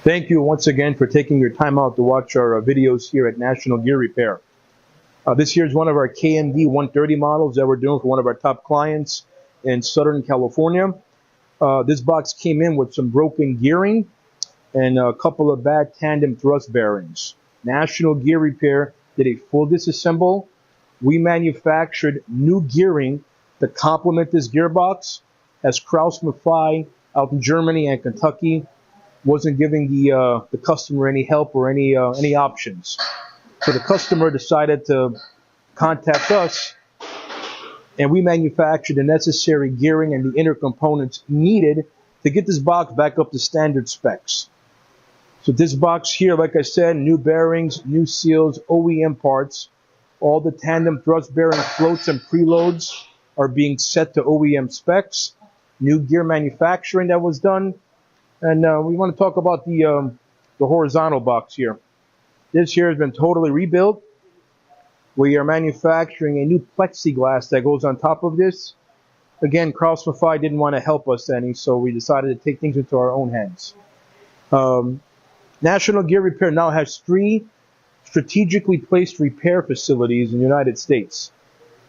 Thank you once again for taking your time out to watch our videos here at National Gear Repair. This here is one of our KMD 130 models that we're doing for one of our top clients in Southern California. This box came in with some broken gearing and a couple of bad tandem thrust bearings. National Gear Repair did a full disassemble. We manufactured new gearing to complement this gearbox, as Krauss Maffei out in Germany and Kentucky wasn't giving the customer any help or any options. So the customer decided to contact us, and we manufactured the necessary gearing and the inner components needed to get this box back up to standard specs. So this box here, like I said, new bearings, new seals, OEM parts. All the tandem thrust bearing floats and preloads are being set to OEM specs. New gear manufacturing that was done. And we want to talk about the horizontal box here. This here has been totally rebuilt. We are manufacturing a new plexiglass that goes on top of this. Again, Krauss Maffei didn't want to help us any, so we decided to take things into our own hands. National Gear Repair now has 3 strategically placed repair facilities in the United States.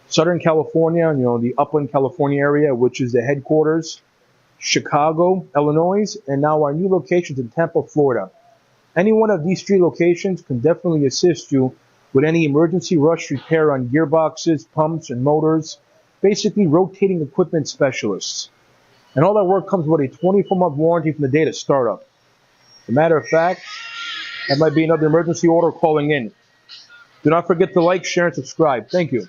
Southern California, the Upland, California area, which is the headquarters. Chicago, Illinois, and now our new locations in Tampa, Florida. Any one of these 3 locations can definitely assist you with any emergency rush repair on gearboxes, pumps, and motors, basically rotating equipment specialists. And all that work comes with a 24-month warranty from the date of startup. As a matter of fact, that might be another emergency order calling in. Do not forget to like, share, and subscribe. Thank you.